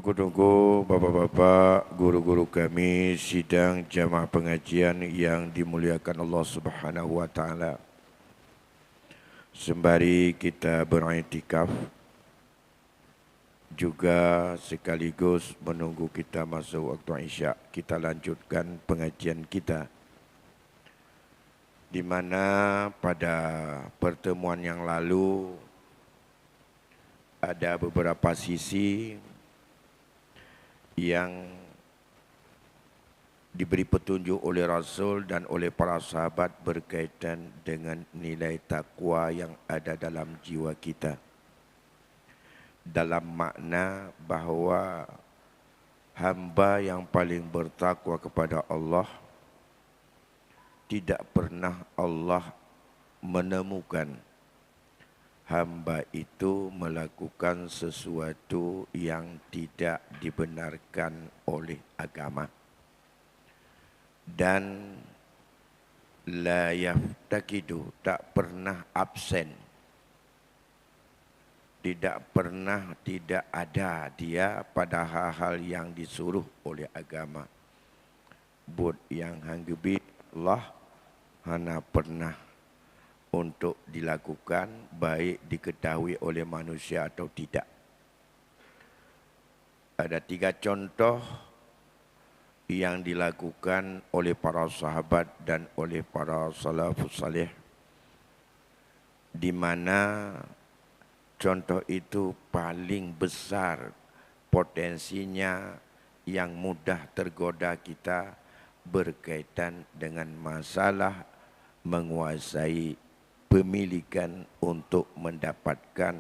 Tunggu-tunggu bapak-bapak, guru-guru kami, sidang jamaah pengajian yang dimuliakan Allah Subhanahu wa taala. Sembari kita beriktikaf juga sekaligus menunggu kita masuk waktu Isya, kita lanjutkan pengajian kita. Di mana pada pertemuan yang lalu ada beberapa sisi yang diberi petunjuk oleh Rasul dan oleh para sahabat berkaitan dengan nilai takwa yang ada dalam jiwa kita. Dalam makna bahawa hamba yang paling bertakwa kepada Allah, tidak pernah Allah menemukan hamba itu melakukan sesuatu yang tidak dibenarkan oleh agama. Dan la yaftakidu, tak pernah absen. Tidak ada dia pada hal-hal yang disuruh oleh agama. Bud yang hanggebi Allah hana pernah untuk dilakukan, baik diketahui oleh manusia atau tidak. Ada 3 contoh yang dilakukan oleh para sahabat dan oleh para salafus salih, di mana contoh itu paling besar potensinya yang mudah tergoda kita berkaitan dengan masalah menguasai pemilikan untuk mendapatkan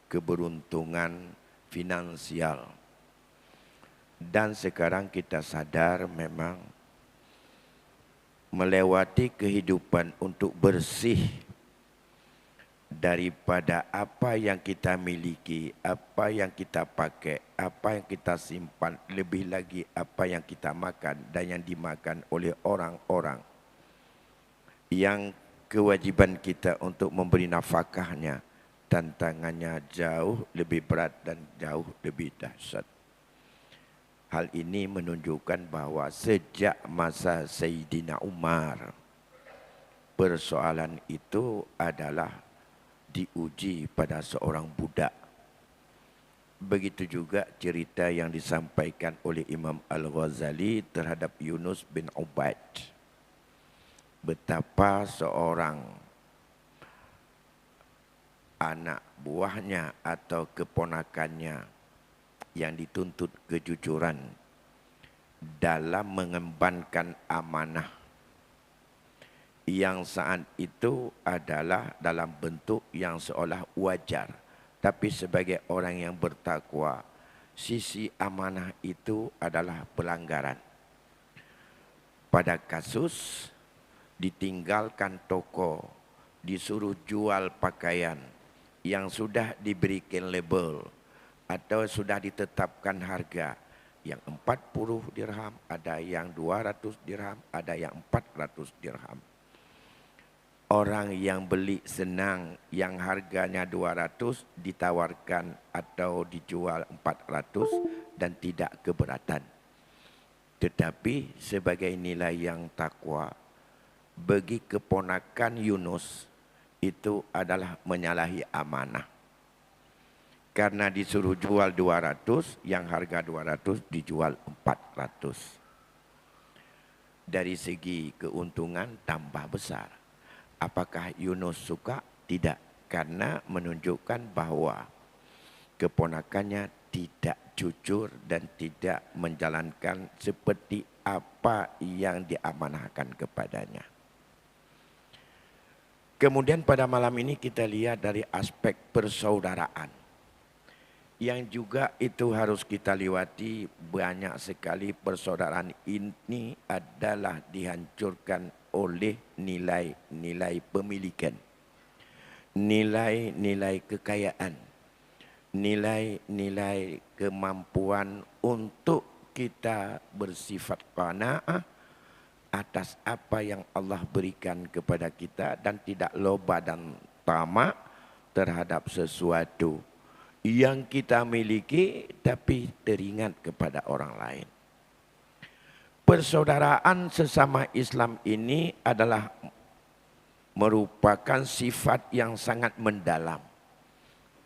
keberuntungan finansial. Dan sekarang kita sadar memang melewati kehidupan untuk bersih daripada apa yang kita miliki, apa yang kita pakai, apa yang kita simpan, lebih lagi apa yang kita makan dan yang dimakan oleh orang-orang yang kewajiban kita untuk memberi nafkahnya, tantangannya jauh lebih berat dan jauh lebih dahsyat. Hal ini menunjukkan bahawa sejak masa Sayyidina Umar, persoalan itu adalah diuji pada seorang budak. Begitu juga cerita yang disampaikan oleh Imam Al-Ghazali terhadap Yunus bin Ubaid. Betapa seorang anak buahnya atau keponakannya yang dituntut kejujuran dalam mengembankan amanah yang saat itu adalah dalam bentuk yang seolah wajar, tapi sebagai orang yang bertakwa, sisi amanah itu adalah pelanggaran. Pada kasus ditinggalkan toko, disuruh jual pakaian yang sudah diberikan label atau sudah ditetapkan harga, yang 40 dirham, ada yang 200 dirham, ada yang 400 dirham. Orang yang beli senang, yang harganya 200 ditawarkan atau dijual 400 dan tidak keberatan. Tetapi sebagai nilai yang takwa, bagi keponakan Yunus itu adalah menyalahi amanah. Karena disuruh jual 200, yang harga 200 dijual 400. Dari segi keuntungan tambah besar. Apakah Yunus suka? Tidak. Karena menunjukkan bahawa keponakannya tidak jujur dan tidak menjalankan seperti apa yang diamanahkan kepadanya. Kemudian pada malam ini kita lihat dari aspek persaudaraan, yang juga itu harus kita lewati. Banyak sekali persaudaraan ini adalah dihancurkan oleh nilai-nilai pemilikan, nilai-nilai kekayaan, nilai-nilai kemampuan untuk kita bersifat qanaah atas apa yang Allah berikan kepada kita dan tidak loba dan tamak terhadap sesuatu yang kita miliki tapi teringat kepada orang lain. Persaudaraan sesama Islam ini adalah merupakan sifat yang sangat mendalam,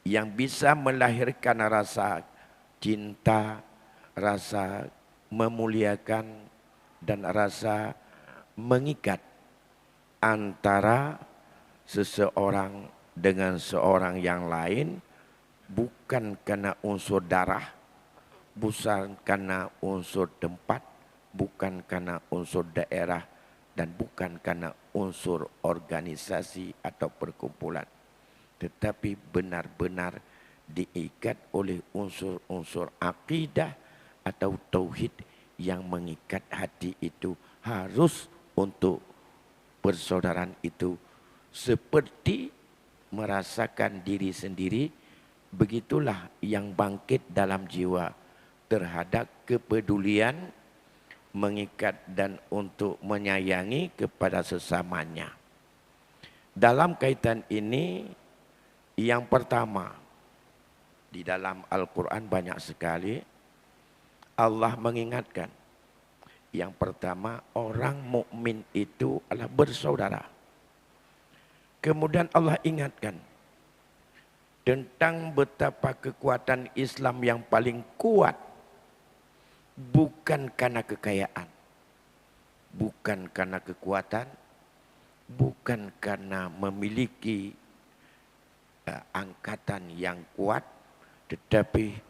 yang bisa melahirkan rasa cinta, rasa memuliakan, dan rasa mengikat antara seseorang dengan seorang yang lain, bukan karena unsur darah, bukan karena unsur tempat, bukan karena unsur daerah, dan bukan karena unsur organisasi atau perkumpulan, tetapi benar-benar diikat oleh unsur-unsur akidah atau tauhid yang mengikat hati itu. Harus untuk persaudaraan itu seperti merasakan diri sendiri, begitulah yang bangkit dalam jiwa terhadap kepedulian, mengikat dan untuk menyayangi kepada sesamanya. Dalam kaitan ini, yang pertama, di dalam Al-Quran banyak sekali Allah mengingatkan. Yang pertama, orang mukmin itu adalah bersaudara. Kemudian Allah ingatkan tentang betapa kekuatan Islam yang paling kuat bukan karena kekayaan, bukan karena kekuatan, bukan karena memiliki angkatan yang kuat, tetapi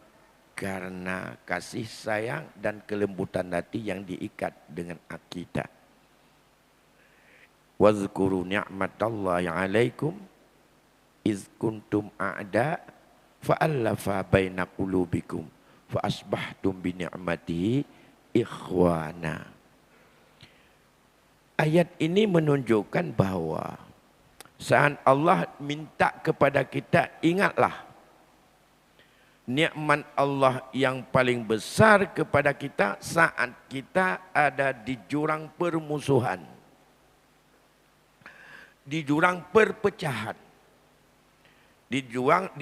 karena kasih sayang dan kelembutan hati yang diikat dengan akidah. Wazkuru ni'matallahi 'alaikum iz kuntum a'da fa'allafa baina qulubikum fa asbahtum bi ni'matihi ikhwana. Ayat ini menunjukkan bahwa saat Allah minta kepada kita, ingatlah nikmat Allah yang paling besar kepada kita saat kita ada di jurang permusuhan, di jurang perpecahan, di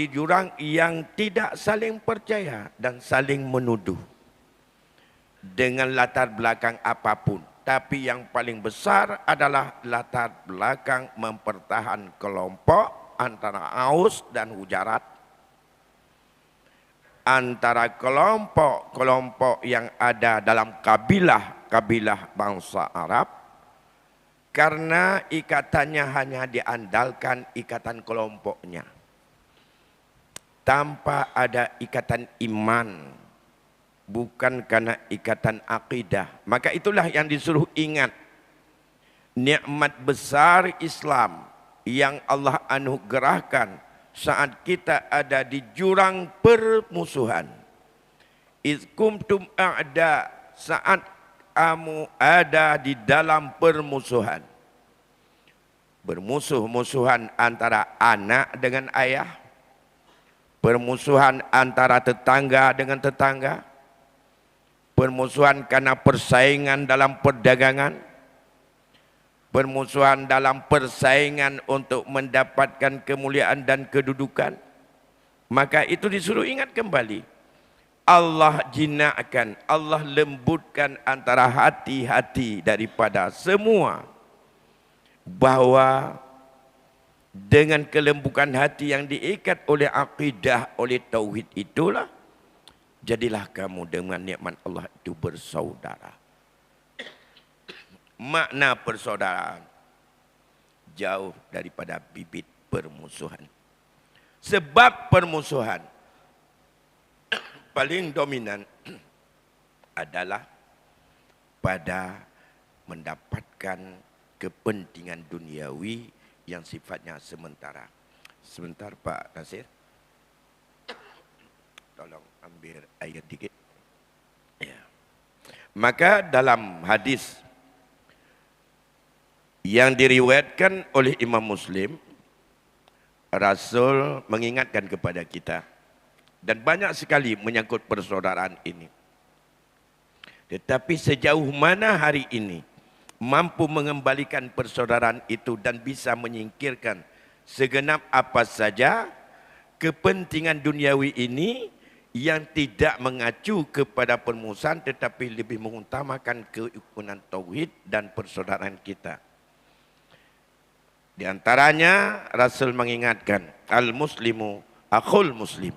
jurang yang tidak saling percaya dan saling menuduh dengan latar belakang apapun. Tapi yang paling besar adalah latar belakang mempertahankan kelompok antara Aus dan Hujarat, antara kelompok-kelompok yang ada dalam kabilah bangsa Arab, karena ikatannya hanya diandalkan ikatan kelompoknya, tanpa ada ikatan iman, bukan karena ikatan akidah. Maka itulah yang disuruh ingat nikmat besar Islam yang Allah anugerahkan saat kita ada di jurang permusuhan. Iz kuntum a'da, saat kamu ada di dalam permusuhan. Bermusuh-musuhan antara anak dengan ayah, permusuhan antara tetangga dengan tetangga, permusuhan karena persaingan dalam perdagangan, permusuhan dalam persaingan untuk mendapatkan kemuliaan dan kedudukan. Maka itu disuruh ingat kembali. Allah jinakkan, Allah lembutkan antara hati-hati daripada semua, bahwa dengan kelembukan hati yang diikat oleh akidah, oleh tauhid itulah, jadilah kamu dengan nikmat Allah itu bersaudara. Makna persaudaraan jauh daripada bibit permusuhan. Sebab permusuhan paling dominan adalah pada mendapatkan kepentingan duniawi yang sifatnya sementara. Sebentar Pak Nasir, tolong ambil air dikit. Ya. Maka dalam hadis yang diriwayatkan oleh Imam Muslim, Rasul mengingatkan kepada kita, dan banyak sekali menyangkut persaudaraan ini. Tetapi sejauh mana hari ini mampu mengembalikan persaudaraan itu dan bisa menyingkirkan segenap apa saja kepentingan duniawi ini yang tidak mengacu kepada permusuhan tetapi lebih mengutamakan kerukunan tauhid dan persaudaraan kita. Di antaranya Rasul mengingatkan al-muslimu akhul muslim.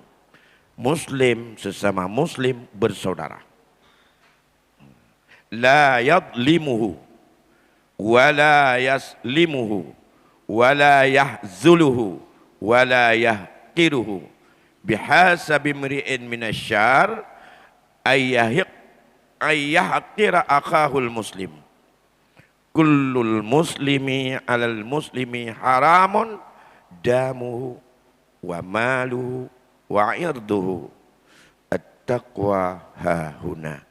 Muslim sesama muslim bersaudara. La yadlimuhu wa la yaslimuhu wa la yahzuluhu wa la yahqiruhu bihasabi mri'in minasyar ayyahqira akhahul muslim. Kullul muslimi alal muslimi haramun damuhu wa maluhu wa irduhu at-taqwa hahuna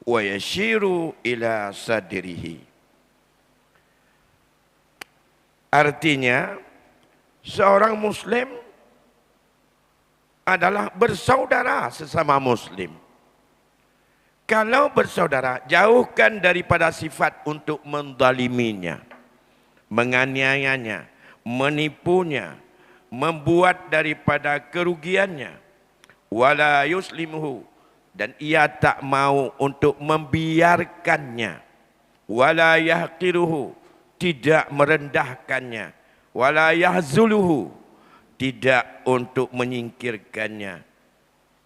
wa yashiru ila sadrihi. Artinya seorang muslim adalah bersaudara sesama muslim. Kalau bersaudara, jauhkan daripada sifat untuk menzaliminya, menganiayanya, menipunya, membuat daripada kerugiannya. Wala yuslimuhu, dan ia tak mau untuk membiarkannya. Wala yahqiruhu, tidak merendahkannya. Wala yahzuluhu, tidak untuk menyingkirkannya.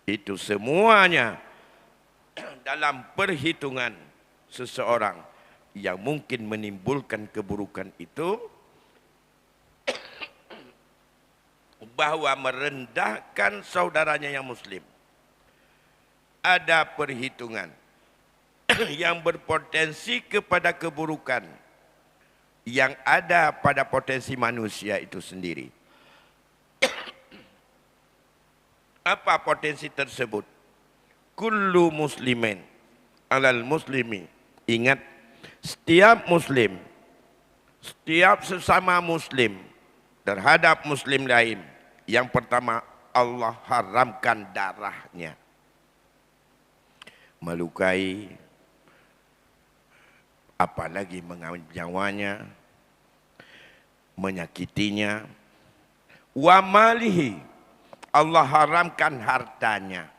Itu semuanya dalam perhitungan seseorang yang mungkin menimbulkan keburukan itu, bahwa merendahkan saudaranya yang muslim. Ada perhitungan yang berpotensi kepada keburukan yang ada pada potensi manusia itu sendiri. Apa potensi tersebut? Kullu muslimin alal muslimi. Ingat, setiap muslim, setiap sesama muslim terhadap muslim lain, yang pertama Allah haramkan darahnya. Melukai, apalagi mengambil nyawanya, menyakitinya. Wa malihi, Allah haramkan hartanya.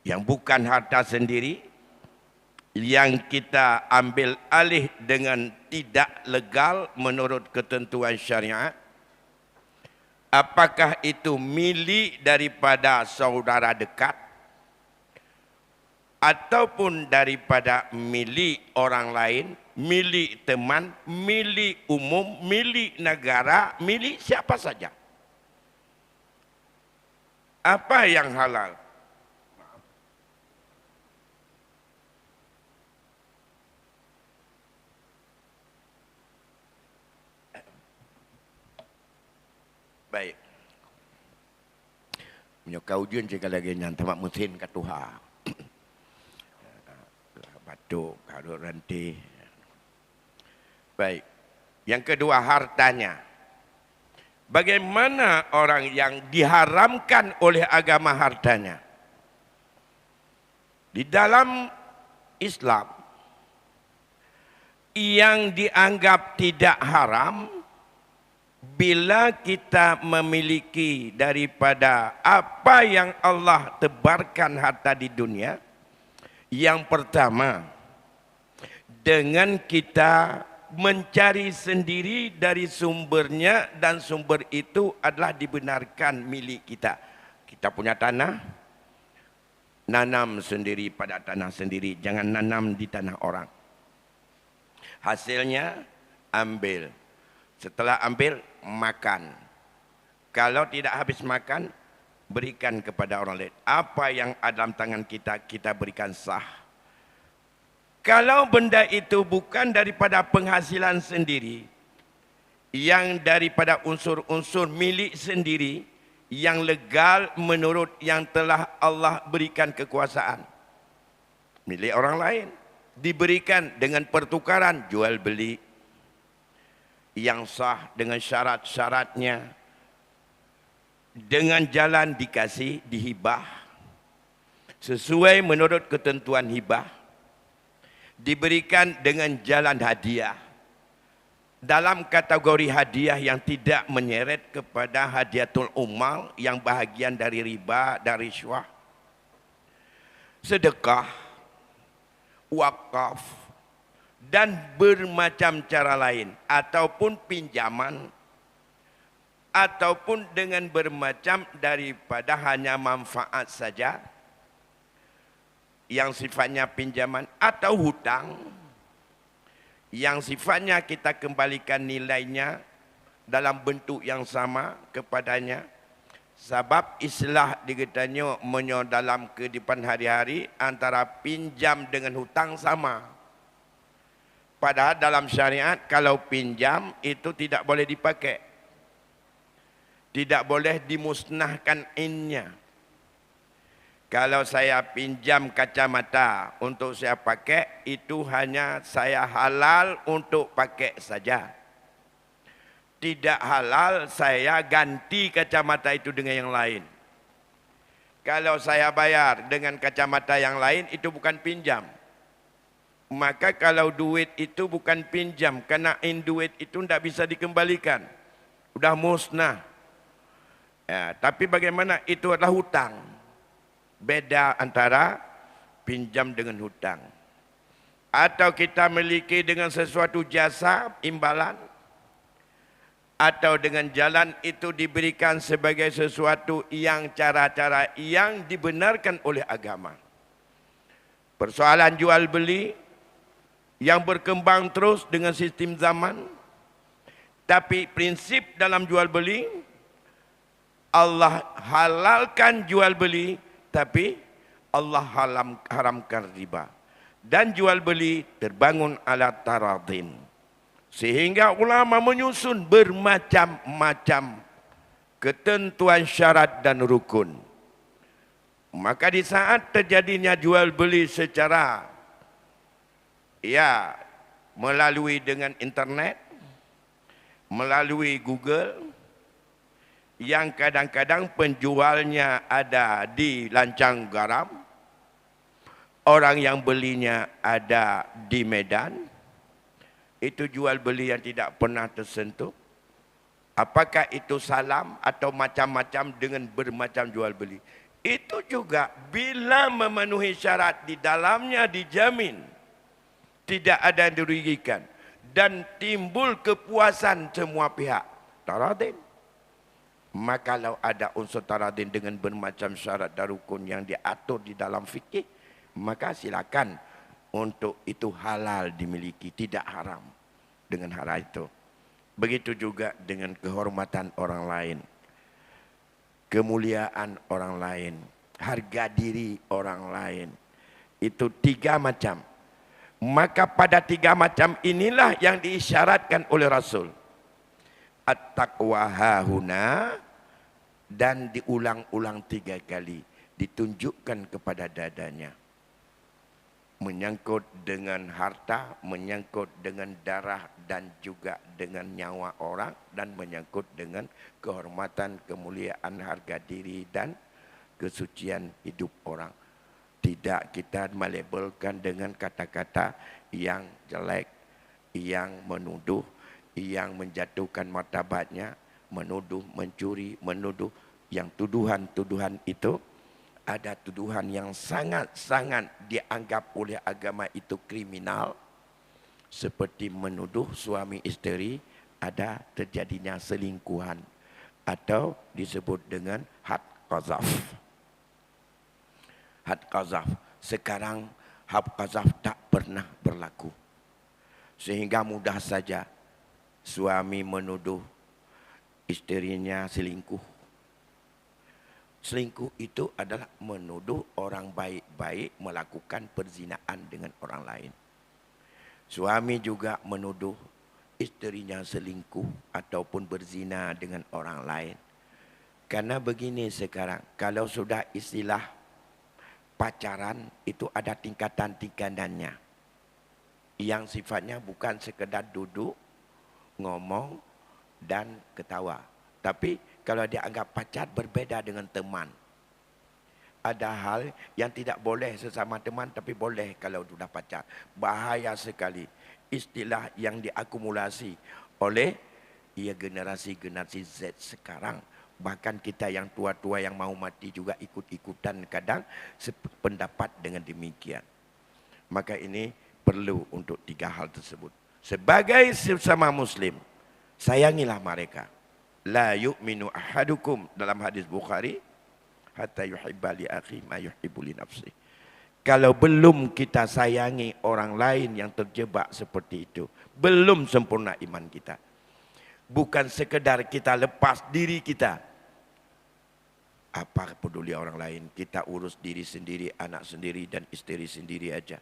Yang bukan harta sendiri, yang kita ambil alih dengan tidak legal menurut ketentuan syariat. Apakah itu milik daripada saudara dekat, ataupun daripada milik orang lain, milik teman, milik umum, milik negara, milik siapa saja. Apa yang halal? Baik. Menyukai ujian jika lagi nyantamak mesin ke Tuhan. Batuk, karut rantai. Baik. Yang kedua, hartanya. Bagaimana orang yang diharamkan oleh agama hartanya? Di dalam Islam, yang dianggap tidak haram, bila kita memiliki daripada apa yang Allah tebarkan harta di dunia, yang pertama, dengan kita mencari sendiri dari sumbernya, dan sumber itu adalah dibenarkan milik kita. Kita punya tanah, nanam sendiri pada tanah sendiri, jangan nanam di tanah orang. Hasilnya ambil. Setelah ambil, makan. Kalau tidak habis makan, berikan kepada orang lain. Apa yang ada dalam tangan kita, kita berikan sah. Kalau benda itu bukan daripada penghasilan sendiri, yang daripada unsur-unsur milik sendiri, yang legal menurut yang telah Allah berikan kekuasaan, milik orang lain, diberikan dengan pertukaran jual beli, yang sah dengan syarat-syaratnya, dengan jalan dikasih, dihibah, sesuai menurut ketentuan hibah, diberikan dengan jalan hadiah, dalam kategori hadiah yang tidak menyeret kepada hadiatul umal yang bahagian dari riba dan riswah, sedekah, wakaf, dan bermacam cara lain, ataupun pinjaman, ataupun dengan bermacam daripada hanya manfaat saja, yang sifatnya pinjaman, atau hutang, yang sifatnya kita kembalikan nilainya dalam bentuk yang sama kepadanya. Sebab istilah dikatanya dalam kehidupan hari-hari antara pinjam dengan hutang sama. Padahal dalam syariat kalau pinjam itu tidak boleh dipakai. Tidak boleh dimusnahkan innya. Kalau saya pinjam kacamata untuk saya pakai, itu hanya saya halal untuk pakai saja. Tidak halal saya ganti kacamata itu dengan yang lain. Kalau saya bayar dengan kacamata yang lain, itu bukan pinjam. Maka kalau duit itu bukan pinjam, karena duit itu tidak bisa dikembalikan. Sudah musnah. Ya, tapi bagaimana itu adalah hutang. Beda antara pinjam dengan hutang. Atau kita miliki dengan sesuatu jasa, imbalan. Atau dengan jalan itu diberikan sebagai sesuatu yang cara-cara yang dibenarkan oleh agama. Persoalan jual beli yang berkembang terus dengan sistem zaman. Tapi prinsip dalam jual beli, Allah halalkan jual beli, tapi Allah haramkan riba. Dan jual beli terbangun ala taradin. Sehingga ulama menyusun bermacam-macam ketentuan syarat dan rukun. Maka di saat terjadinya jual beli secara melalui dengan internet, melalui Google, yang kadang-kadang penjualnya ada di Lancang Garam, orang yang belinya ada di Medan, itu jual beli yang tidak pernah tersentuh. Apakah itu salam atau macam-macam dengan bermacam jual beli? Itu juga bila memenuhi syarat di dalamnya dijamin tidak ada yang dirugikan dan timbul kepuasan semua pihak. Taradin. Maka kalau ada unsur taradin dengan bermacam syarat dan rukun yang diatur di dalam fikih, maka silakan untuk itu halal dimiliki, tidak haram dengan hal itu. Begitu juga dengan kehormatan orang lain, kemuliaan orang lain, harga diri orang lain. Itu 3 macam. Maka pada 3 macam inilah yang diisyaratkan oleh Rasul. At-taqwa hahuna, dan diulang-ulang 3 kali, ditunjukkan kepada dadanya. Menyangkut dengan harta, menyangkut dengan darah dan juga dengan nyawa orang, dan menyangkut dengan kehormatan, kemuliaan, harga diri dan kesucian hidup orang. Tidak kita melabelkan dengan kata-kata yang jelek, yang menuduh, yang menjatuhkan martabatnya, menuduh, mencuri, menuduh. Yang tuduhan-tuduhan itu, ada tuduhan yang sangat-sangat dianggap oleh agama itu kriminal, seperti menuduh suami isteri ada terjadinya selingkuhan, atau disebut dengan had qazaf. Had qazaf. Sekarang had qazaf tak pernah berlaku. Sehingga mudah saja suami menuduh isterinya selingkuh. Selingkuh itu adalah menuduh orang baik-baik melakukan perzinaan dengan orang lain. Suami juga menuduh isterinya selingkuh ataupun berzina dengan orang lain. Karena begini sekarang, kalau sudah istilah pacaran itu ada tingkatan-tingkatannya. Yang sifatnya bukan sekedar duduk, ngomong dan ketawa. Tapi kalau dia anggap pacar berbeda dengan teman. Ada hal yang tidak boleh sesama teman, tapi boleh kalau sudah pacar. Bahaya sekali. Istilah yang diakumulasi oleh generasi-generasi Z sekarang. Bahkan kita yang tua-tua yang mau mati juga ikut-ikutan kadang sependapat dengan demikian. Maka ini perlu untuk 3 hal tersebut. Sebagai sesama muslim, sayangilah mereka. La yu'minu ahadukum dalam hadis Bukhari hatta yuhibba li akhi ma yuhibbu li nafsi. Kalau belum kita sayangi orang lain yang terjebak seperti itu, belum sempurna iman kita. Bukan sekedar kita lepas diri kita. Apa peduli orang lain? Kita urus diri sendiri, anak sendiri dan istri sendiri aja.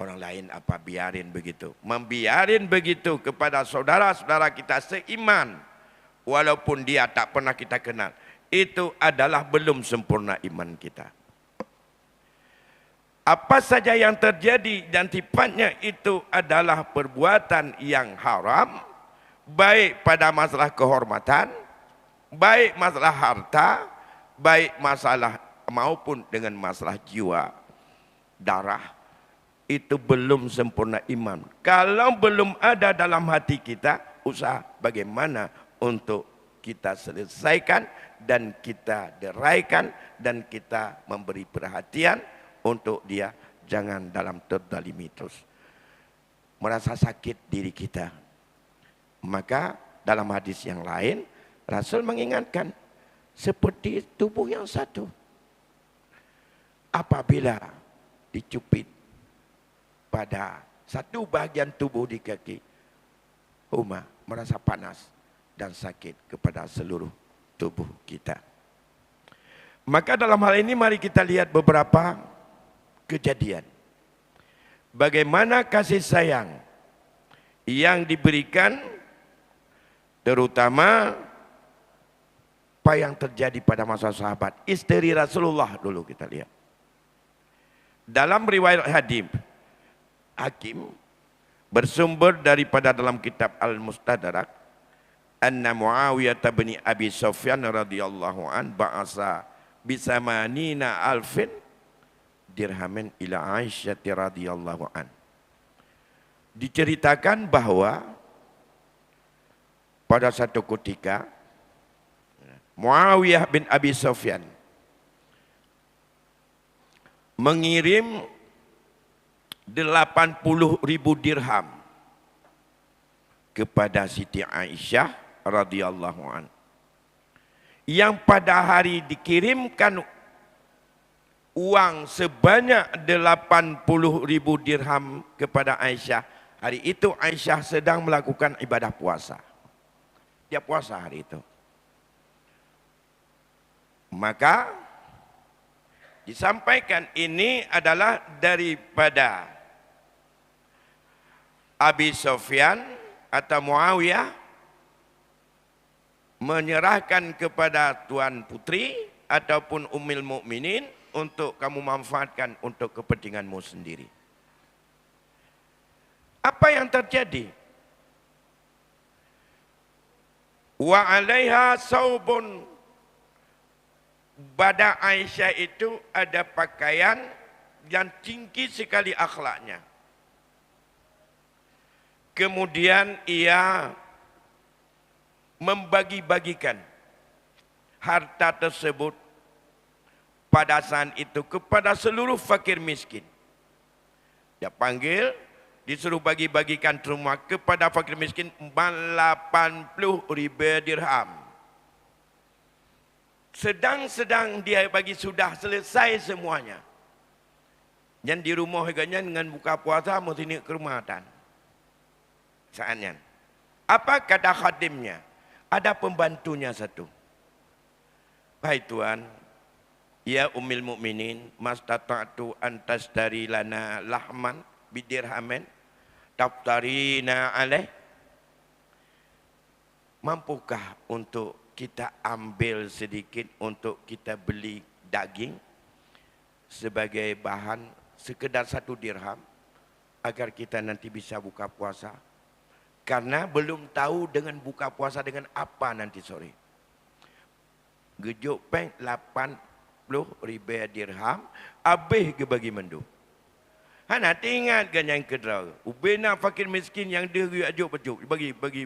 Orang lain apa biarin begitu. Membiarin begitu kepada saudara-saudara kita seiman. Walaupun dia tak pernah kita kenal. Itu adalah belum sempurna iman kita. Apa saja yang terjadi dan sifatnya itu adalah perbuatan yang haram. Baik pada masalah kehormatan. Baik masalah harta, baik masalah maupun dengan masalah jiwa, darah, itu belum sempurna iman. Kalau belum ada dalam hati kita, usaha bagaimana untuk kita selesaikan dan kita deraikan dan kita memberi perhatian untuk dia jangan dalam terdalimi terus. Merasa sakit diri kita. Maka dalam hadis yang lain, Rasul mengingatkan seperti tubuh yang satu. Apabila dicubit pada satu bagian tubuh di kaki, Huma merasa panas dan sakit kepada seluruh tubuh kita. Maka dalam hal ini mari kita lihat beberapa kejadian. Bagaimana kasih sayang yang diberikan terutama apa yang terjadi pada masa sahabat. Istri Rasulullah dulu kita lihat. Dalam riwayat Hakim bersumber daripada dalam kitab Al-Mustadrak anna Muawiyah bin Abi Sufyan radhiyallahu an ba'asa bisamanina alfin dirhamin ila Aisyah radhiyallahu an. Diceritakan bahwa pada satu ketika Muawiyah bin Abi Sufyan mengirim 80.000 dirham kepada Siti Aisyah radhiyallahu an. Yang pada hari dikirimkan uang sebanyak 80.000 dirham kepada Aisyah. Hari itu Aisyah sedang melakukan ibadah puasa. Dia puasa hari itu. Maka disampaikan ini adalah daripada Abi Sufyan atau Muawiyah menyerahkan kepada tuan putri ataupun Ummul Mukminin untuk kamu manfaatkan untuk kepentinganmu sendiri. Apa yang terjadi? Wa 'alaiha saubun. Pada Aisyah itu ada pakaian yang tinggi sekali akhlaknya. Kemudian ia membagi-bagikan harta tersebut pada saat itu kepada seluruh fakir miskin. Dia panggil, disuruh bagi-bagikan rumah kepada fakir miskin 80.000 dirham. Sedang-sedang dia bagi sudah selesai semuanya. Yang di rumah harganya dengan buka puasa mesti ni kerumatan. Saatnya. Apa kata khadimnya? Ada pembantunya satu. Hai Tuan, ya Ummul Mukminin, mastata'tu antas dari lana lahman bidirhamen taftarina alaih. Mampukah untuk kita ambil sedikit untuk kita beli daging sebagai bahan sekedar 1 dirham agar kita nanti bisa buka puasa? Karena belum tahu dengan buka puasa dengan apa nanti sore. Gejuk peng 80.000 dirham habis ke bagi mendu. Hana ingat kan yang kedua. Ubena fakir miskin yang dia ajuk bejuk. Bagi.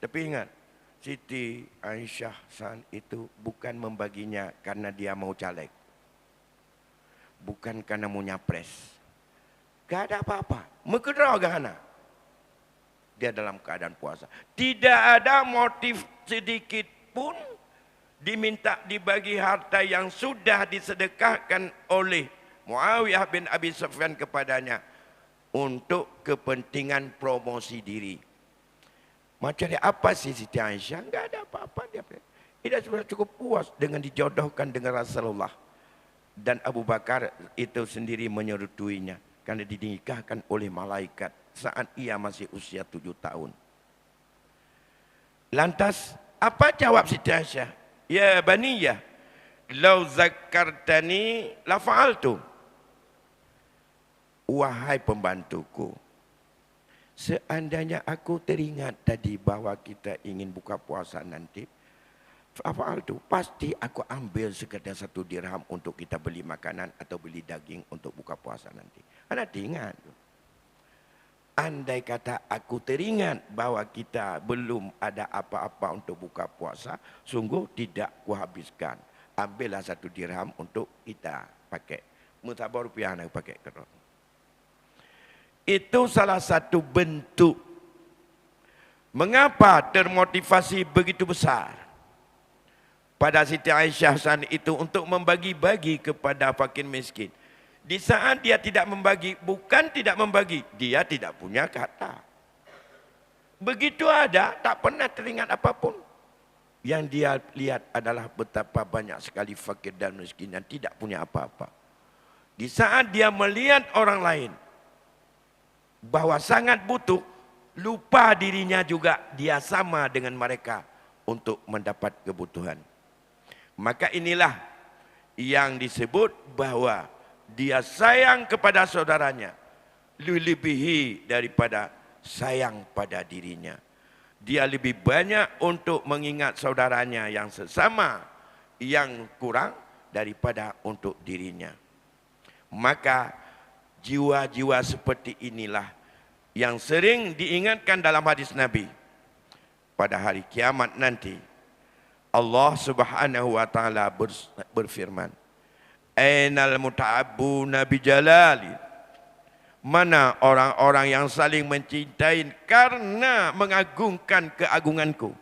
Tapi ingat, Siti Aisyah San itu bukan membaginya karena dia mau caleg. Bukan karena mau nyapres. Gak ada apa-apa. Mekedra gana. Dia dalam keadaan puasa. Tidak ada motif sedikit pun diminta dibagi harta yang sudah disedekahkan oleh Muawiyah bin Abi Sufyan kepadanya untuk kepentingan promosi diri. Macam dia apa sih Siti Aisyah? Enggak ada apa-apa dia. Dia sudah cukup puas dengan dijodohkan dengan Rasulullah. Dan Abu Bakar itu sendiri menyerutuinya karena dinikahkan oleh malaikat saat ia masih usia 7 tahun. Lantas apa jawab Siti Aisyah? Ya baniyah, lau zakartani la fa'altu. Wahai pembantuku, seandainya aku teringat tadi bahwa kita ingin buka puasa nanti, fa'altu, pasti aku ambil sekedar 1 dirham untuk kita beli makanan atau beli daging untuk buka puasa nanti. Anda ingat? Andai kata aku teringat bahwa kita belum ada apa-apa untuk buka puasa, sungguh tidak kuhabiskan. Ambillah 1 dirham untuk kita pakai. Mutabar rupiah nak pakai kerana. Itu salah satu bentuk mengapa termotivasi begitu besar pada Siti Aisyah saat itu untuk membagi-bagi kepada fakir miskin. Di saat dia tidak membagi, bukan tidak membagi, dia tidak punya kata. Begitu ada, tak pernah teringat apapun. Yang dia lihat adalah betapa banyak sekali fakir dan miskin yang tidak punya apa-apa. Di saat dia melihat orang lain bahwa sangat butuh, lupa dirinya juga dia sama dengan mereka untuk mendapat kebutuhan. Maka inilah yang disebut bahwa dia sayang kepada saudaranya lebih daripada sayang pada dirinya. Dia lebih banyak untuk mengingat saudaranya yang sesama yang kurang daripada untuk dirinya. Maka jiwa-jiwa seperti inilah yang sering diingatkan dalam hadis Nabi. Pada hari kiamat nanti, Allah Subhanahu wa taala berfirman, "Ainal muta'abbuna bijalali?" Mana orang-orang yang saling mencintai karena mengagungkan keagunganku?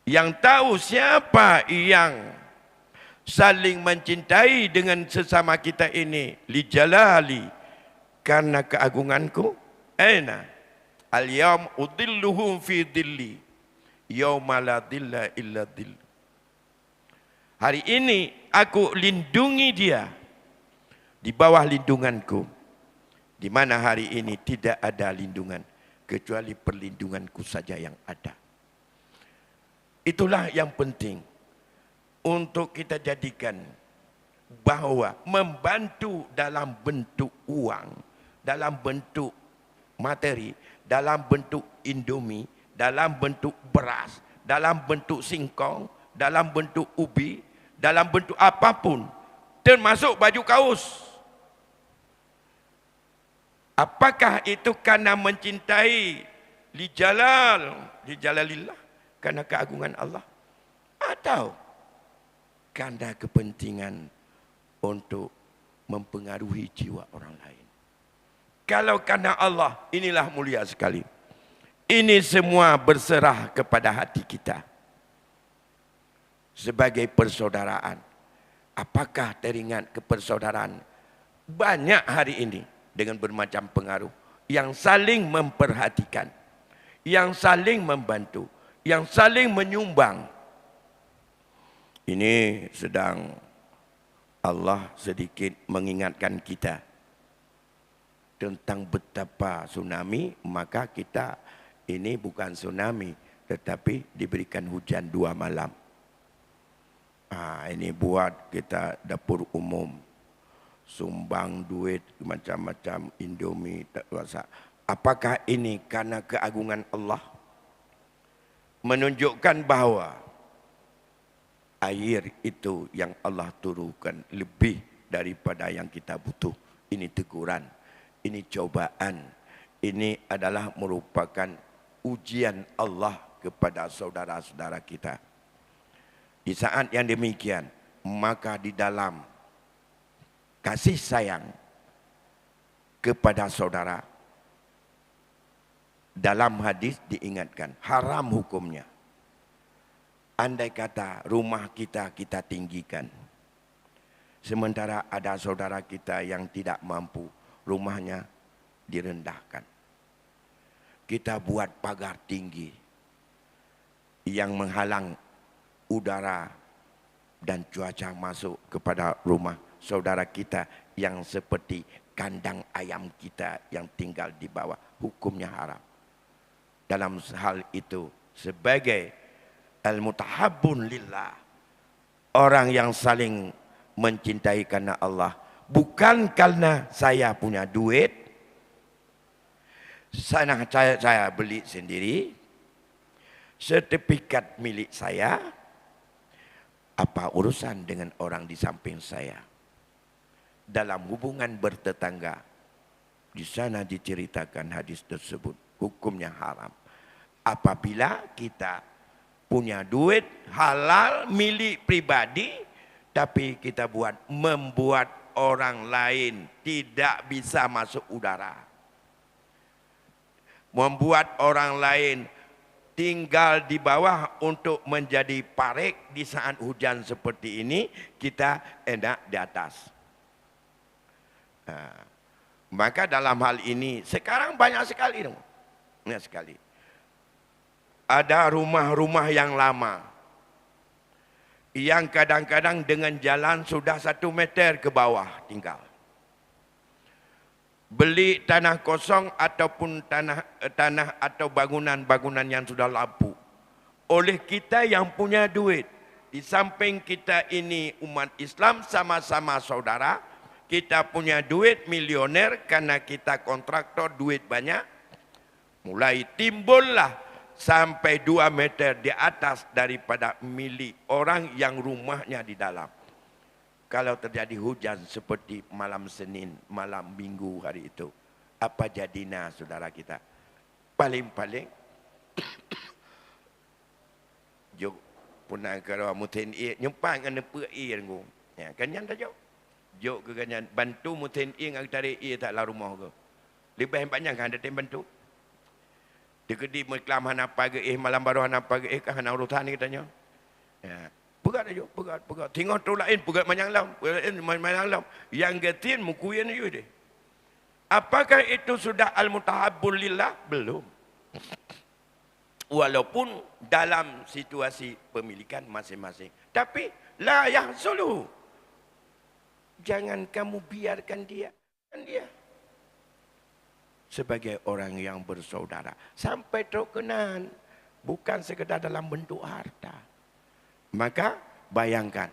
Yang tahu siapa yang saling mencintai dengan sesama kita ini li jalali, karena keagunganku. Aina al-yawm udilluhum fi dhilli yauma la dhilla illa dhill. Hari ini aku lindungi dia di bawah lindunganku, di mana hari ini tidak ada lindungan kecuali perlindunganku saja yang ada. Itulah yang penting untuk kita jadikan, bahwa membantu dalam bentuk uang, dalam bentuk materi, dalam bentuk indomie, dalam bentuk beras, dalam bentuk singkong, dalam bentuk ubi, dalam bentuk apapun, termasuk baju kaos. Apakah itu karena mencintai lijalalillah, karena keagungan Allah, atau karena kepentingan untuk mempengaruhi jiwa orang lain? Kalau karena Allah, inilah mulia sekali. Ini semua berserah kepada hati kita. Sebagai persaudaraan, apakah teringat kepersaudaraan? Banyak hari ini dengan bermacam pengaruh yang saling memperhatikan, yang saling membantu, yang saling menyumbang. Ini sedang Allah sedikit mengingatkan kita tentang betapa tsunami, maka kita ini bukan tsunami, tetapi diberikan hujan 2 malam. Ini buat kita dapur umum, sumbang duit macam-macam, indomie, tak rasa. Apakah ini karena keagungan Allah? Menunjukkan bahawa air itu yang Allah turunkan lebih daripada yang kita butuh. Ini teguran, ini cobaan, ini adalah merupakan ujian Allah kepada saudara-saudara kita. Di saat yang demikian, maka di dalam kasih sayang kepada saudara, dalam hadis diingatkan, haram hukumnya. Andai kata rumah kita tinggikan, sementara ada saudara kita yang tidak mampu, rumahnya direndahkan. Kita buat pagar tinggi yang menghalang udara dan cuaca masuk kepada rumah saudara kita yang seperti kandang ayam kita yang tinggal di bawah. Hukumnya haram. Dalam hal itu, sebagai al-mutahabbun lillah, orang yang saling mencintai karena Allah, bukan karena saya punya duit, saya beli sendiri, sertifikat milik saya, apa urusan dengan orang di samping saya. Dalam hubungan bertetangga, di sana diceritakan hadis tersebut, hukumnya haram. Apabila kita punya duit halal milik pribadi, tapi kita membuat orang lain tidak bisa masuk udara, membuat orang lain tinggal di bawah untuk menjadi parik di saat hujan seperti ini, kita enak di atas. Maka dalam hal ini sekarang banyak sekali, banyak sekali. Ada rumah-rumah yang lama, yang kadang-kadang dengan jalan sudah 1 meter ke bawah tinggal. Beli tanah kosong ataupun tanah atau bangunan-bangunan yang sudah lapuk. Oleh kita yang punya duit. Di samping kita ini umat Islam sama-sama saudara. Kita punya duit milioner karena kita kontraktor duit banyak. Mulai timbullah sampai 2 meter di atas daripada milik orang yang rumahnya di dalam. Kalau terjadi hujan seperti malam Senin, malam Minggu hari itu, apa jadinya saudara kita? Paling-paling, jok punah kalau mungkin nyempang kan nepa ngu. Ya, kanyan tak jok. Jok ke kanyan bantu mungkin ngak tarik taklah rumah ke. Lebih banyak kan ada tim bantu. Dikedi meklam hana pagi malam baru hana pagi kah hana urutan ni katanya. Ya. Pegat aja, pegat. Tengok tu lain pegat manyang lam, manyang lam. Yang getin mukuyan aja deh. Apakah itu sudah al-mutahabbul lillah? Belum. Walaupun dalam situasi pemilikan masing-masing. Tapi la yahsulu. Jangan kamu biarkan dia. Kan dia sebagai orang yang bersaudara sampai terkenal, bukan sekedar dalam bentuk harta. Maka bayangkan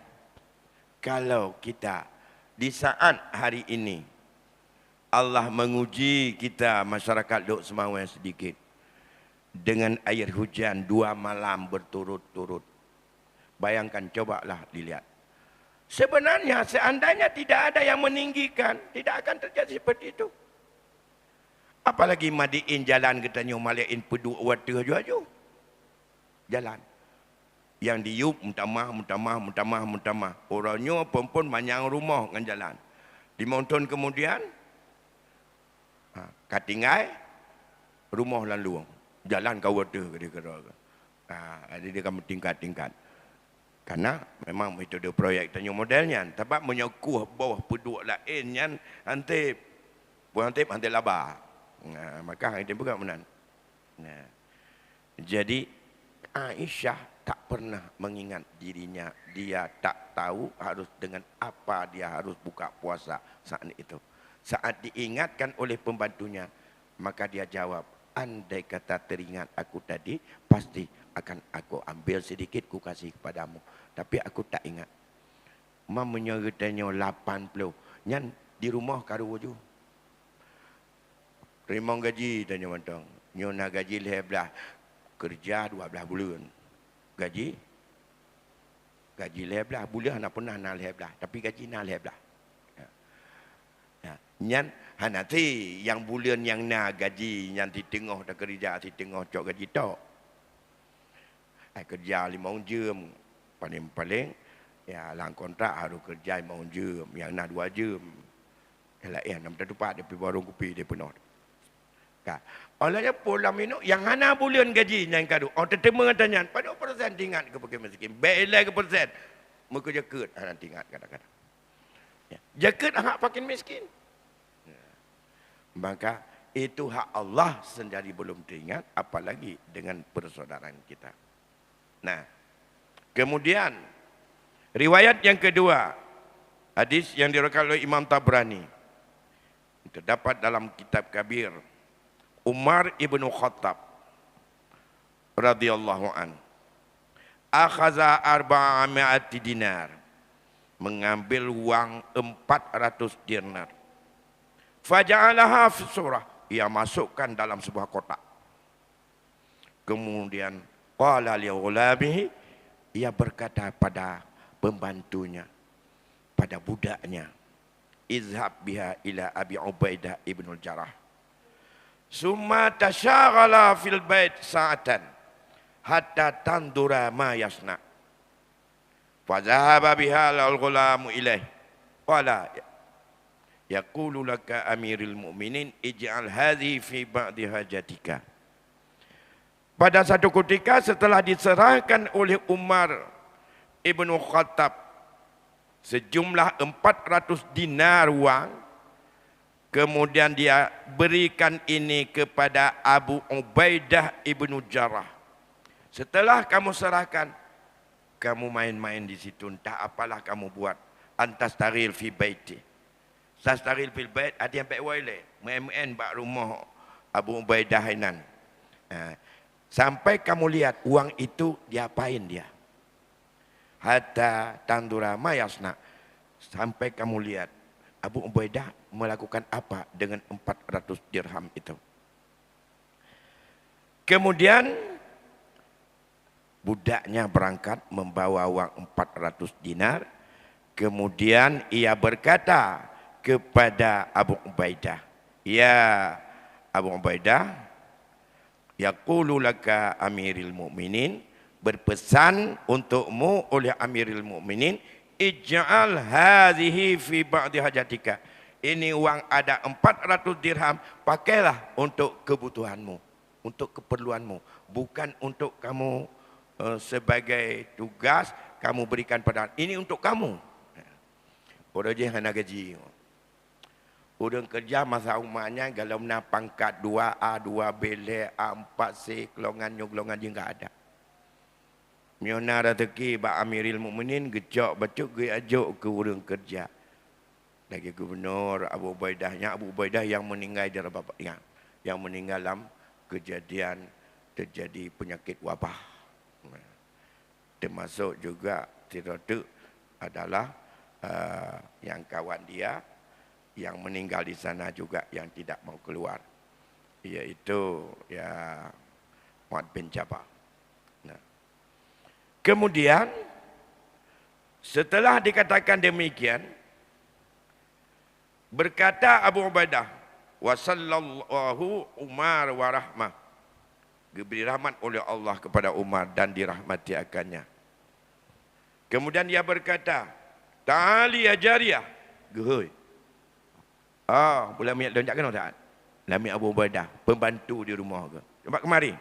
kalau kita di saat hari ini Allah menguji kita masyarakat Lok Semawai sedikit dengan air hujan 2 malam berturut-turut. Bayangkan, cobalah dilihat. Sebenarnya seandainya tidak ada yang meninggikan, tidak akan terjadi seperti itu. Apalagi madiin jalan katanya maliin peduk water aja. Jalan. Yang diup mutamah. Orangnya pun manyang rumah dengan jalan. 5 tahun kemudian, katingai, rumah lalu. Jalan kau water ke dia kata. Dia akan tingkat-tingkat. Karena memang itu dia proyek tanya modelnya. Tapi menyakuh bawah peduk lain yang hantip. Bukan hantip, hantip labah. Maka itu juga menan. Jadi Aisyah tak pernah mengingat dirinya. Dia tak tahu harus dengan apa dia harus buka puasa saat itu. Saat diingatkan oleh pembantunya, maka dia jawab, andai kata teringat aku tadi, pasti akan aku ambil sedikit ku kasih kepadamu. Tapi aku tak ingat. Mamanya katanya 80. Nyan di rumah karu waju. Rimong gaji tanya mantong. Nyona gaji lebelah. Kerja 12 bulan. Gaji lebelah bulan nak pernah nak lebelah. Tapi gaji nak lebelah. Nyan hanati yang bulan yang na gaji yang di tengah dah kerja di tengah cok gaji tok. Kerja 5 jam paling-paling ya lang kontrak harus kerja 5 jam yang na 2 jam. Yalah nam tepat di warung kopi dia penuh. Ka. Olehnya pula minum yang hana bulan gaji yang kadu. Oh terima katanya pada persen tingkat ke pakai miskin. Belai ke persen. Muka jaket hana tingkat kadang-kadang. Ya. Jaket hak pakai miskin. Maka itu hak Allah sendiri belum teringat, apalagi dengan persaudaraan kita. Nah, kemudian riwayat yang kedua, hadis yang diriwayatkan oleh Imam Tabrani, terdapat dalam kitab Kabir, Umar ibnu Khattab radhiyallahu an, akhaza 400 dinar, mengambil uang 400 dinar. Faja'alaha fi surah, ia masukkan dalam sebuah kotak. Kemudian qala li ghulamihi, ia berkata pada pembantunya, pada budaknya, izhab biha ila Abi Ubaidah ibn al-Jarrah. Summa tasyaghala fil bait sa'atan hatta tandura ma yasna. Fa dhahaba biha al-ghulamu ilaih. Qala yaqulu laka amiril mu'minin ij'al hadhi fi ba'di hajatika. Pada satu ketika setelah diserahkan oleh Umar ibnu Khattab sejumlah 400 dinar wang, kemudian dia berikan ini kepada Abu Ubaidah ibnu Jarrah. Setelah kamu serahkan, kamu main-main di situ, entah apalah kamu buat. Antas taril fi baiti. Sastaril fil bait, ada yang baik waile, main-main bak rumah Abu Ubaidah inan. Sampai kamu lihat uang itu diapain dia. Hatta tandura mayasna, sampai kamu lihat Abu Ubaidah melakukan apa dengan 400 dirham itu. Kemudian budaknya berangkat membawa uang 400 dinar. Kemudian ia berkata kepada Abu Ubaidah, ya Abu Ubaidah, yaqulu laka amiril mu'minin, berpesan untukmu oleh amiril mu'minin, ij'al hadhihi fi ba'di hajatika. Ini uang ada 400 dirham, pakailah untuk kebutuhanmu, untuk keperluanmu, bukan untuk kamu sebagai tugas kamu berikan pada ini, untuk kamu. Orang je hana gaji. Orang kerja masa umatnya kalau nak pangkat 2A, 2B, A4, C, kelongan je enggak ada. Miona rezeki ba Amiril Mukminin gejok bacuk ge ajuk ke orang kerja. Lagi gubernur Abu Ubaidahnya, Abu Ubaidah yang meninggal dari bapaknya, yang meninggal dalam kejadian terjadi penyakit wabah. Termasuk juga itu adalah yang kawan dia yang meninggal di sana juga yang tidak mau keluar, yaitu ya Mu'ad bin Jabal. Nah, kemudian setelah dikatakan demikian, berkata Abu Ubaidah, wa sallallahu Umar wa rahmah, diberi rahmat oleh Allah kepada Umar dan dirahmati akannya. Kemudian dia berkata, ta'ali ya jariyah, gehoi. Boleh minyak donjak kena tak? Lami Abu Ubaidah, pembantu di rumah ke. Coba kemari.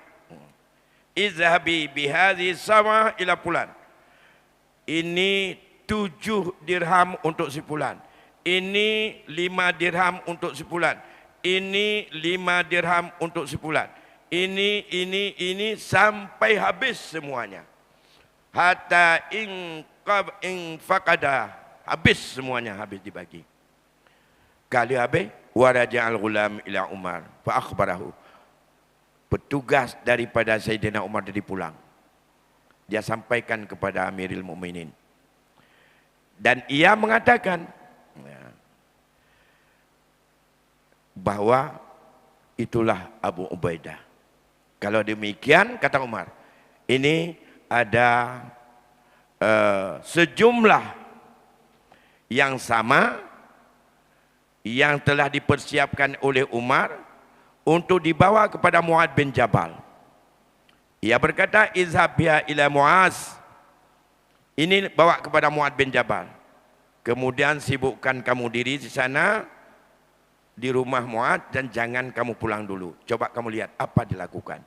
Izhabi bihadhi sama ila pulan. Ini 7 dirham untuk si pulan. Ini 5 dirham untuk si pulan. Ini 5 dirham untuk si pulan. Ini sampai habis semuanya. Hatta in faqada, habis semuanya, habis dibagi. Kali habis, waraja'al ghulam ila Umar fa akhbarahu. Petugas daripada Sayyidina Umar dari pulang. Dia sampaikan kepada Amiril Mukminin. Dan ia mengatakan bahwa itulah Abu Ubaidah. Kalau demikian, kata Umar, ini ada sejumlah yang sama yang telah dipersiapkan oleh Umar untuk dibawa kepada Mu'adz bin Jabal. Ia berkata, izhab biha ila Mu'adz. Ini bawa kepada Mu'adz bin Jabal. Kemudian sibukkan kamu diri di sana, di rumah Mu'adz, dan jangan kamu pulang dulu. Coba kamu lihat apa dilakukan.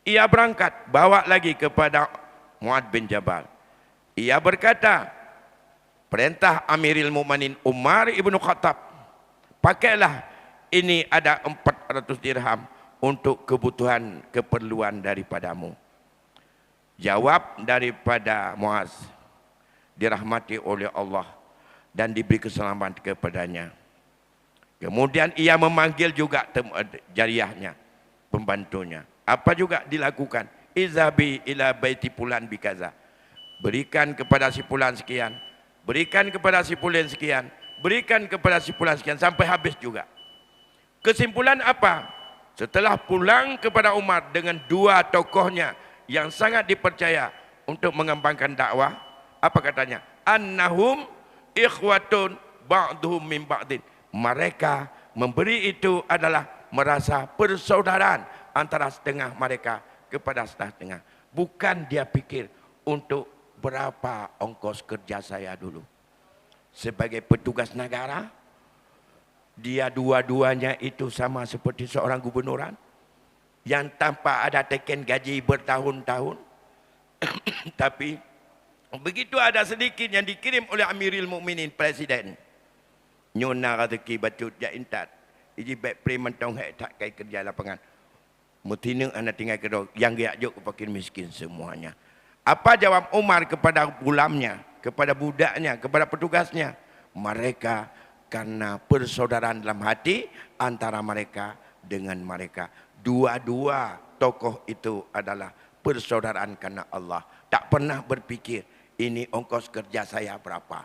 Ia berangkat, bawa lagi kepada Mu'adz bin Jabal. Ia berkata, perintah Amirul Mukminin Umar ibnu Khattab, pakailah ini ada 400 dirham untuk kebutuhan keperluan daripadamu. Jawab daripada Mu'adz, dirahmati oleh Allah dan diberi keselamatan kepadanya. Kemudian ia memanggil juga jariyahnya, pembantunya. Apa juga dilakukan? Izhabi ila baiti fulan bikaza. Berikan kepada si fulan sekian, berikan kepada si fulan sekian, berikan kepada si fulan sekian, sampai habis juga. Kesimpulan apa? Setelah pulang kepada Umar dengan dua tokohnya yang sangat dipercaya untuk mengembangkan dakwah, apa katanya? Annahum ikhwatun ba'duhum min ba'din. Mereka memberi itu adalah merasa persaudaraan antara setengah mereka kepada setengah. Bukan dia pikir untuk berapa ongkos kerja saya dulu. Sebagai petugas negara, dia dua-duanya itu sama seperti seorang gubernuran yang tanpa ada teken gaji bertahun-tahun. Tapi begitu ada sedikit yang dikirim oleh Amirul Mukminin Presiden, nyona rezeki bacut ja intat iji baik preman tong hek tak kai kerja lapangan mutina anak tinggal kedok yang giak juk fakir miskin semuanya. Apa jawab Umar kepada gulamnya, kepada budaknya, kepada petugasnya? Mereka karena persaudaraan dalam hati antara mereka dengan mereka. Dua-dua tokoh itu adalah persaudaraan karena Allah. Tak pernah berpikir ini ongkos kerja saya berapa.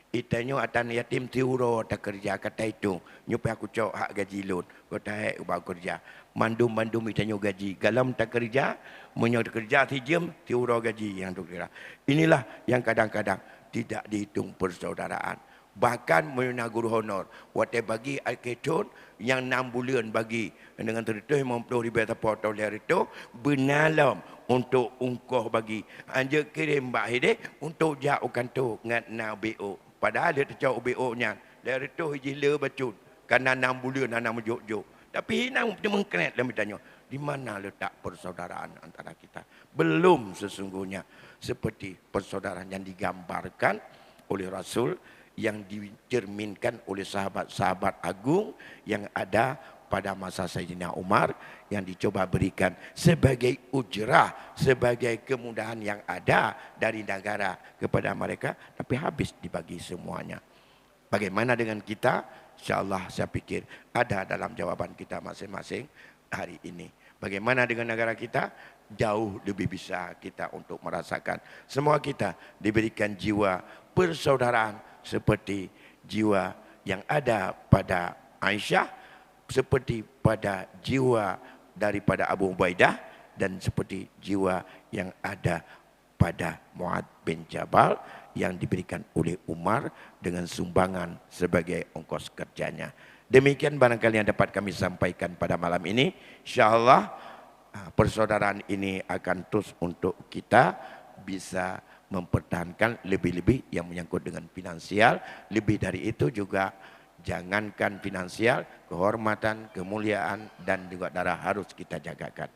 Itanya atan yatim tiuro tak kerja kata itu. Nyupai aku cok hak gaji lun. Kata hek ubah kerja. Mandum-mandum itanya gaji. Galam tak kerja, menyok kerja tijam tiuro gaji yang tu kira. Inilah yang kadang-kadang tidak dihitung persaudaraan. Bahkan menyuna guru honor. Wate bagi alketun yang 6 bulan bagi dengan tertutup 50,000 potong dari itu benalam untuk ungkoh bagi anja kirim mbak hide untuk jauhkan tu ngat BO. Padahal dia tercau BO nya dari tu hiji le bacut karena 6 bulan anak menjuk-juk. Tapi hinang dia mengkret dan bertanya, di mana letak persaudaraan antara kita? Belum sesungguhnya seperti persaudaraan yang digambarkan oleh Rasul, yang dicerminkan oleh sahabat-sahabat agung yang ada pada masa Sayyidina Umar, yang dicoba berikan sebagai ujrah, sebagai kemudahan yang ada dari negara kepada mereka, tapi habis dibagi semuanya. Bagaimana dengan kita? InsyaAllah saya pikir ada dalam jawaban kita masing-masing hari ini. Bagaimana dengan negara kita? Jauh lebih bisa kita untuk merasakan. Semua kita diberikan jiwa persaudaraan seperti jiwa yang ada pada Aisyah, seperti pada jiwa daripada Abu Ubaidah, dan seperti jiwa yang ada pada Mu'adz bin Jabal yang diberikan oleh Umar dengan sumbangan sebagai ongkos kerjanya. Demikian barangkali yang dapat kami sampaikan pada malam ini. InsyaAllah persaudaraan ini akan terus untuk kita bisa mempertahankan, lebih-lebih yang menyangkut dengan finansial. Lebih dari itu juga jangankan finansial, kehormatan, kemuliaan dan juga darah harus kita jagakan.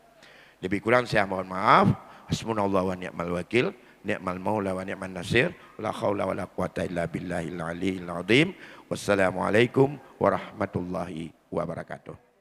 Lebih kurang saya mohon maaf. Hasbunallahu wa ni'mal wakil, ni'mal maula wa ni'man nasir, la haula wa la quwata illa billahil aliyyil azim. Wassalamualaikum warahmatullahi wabarakatuh.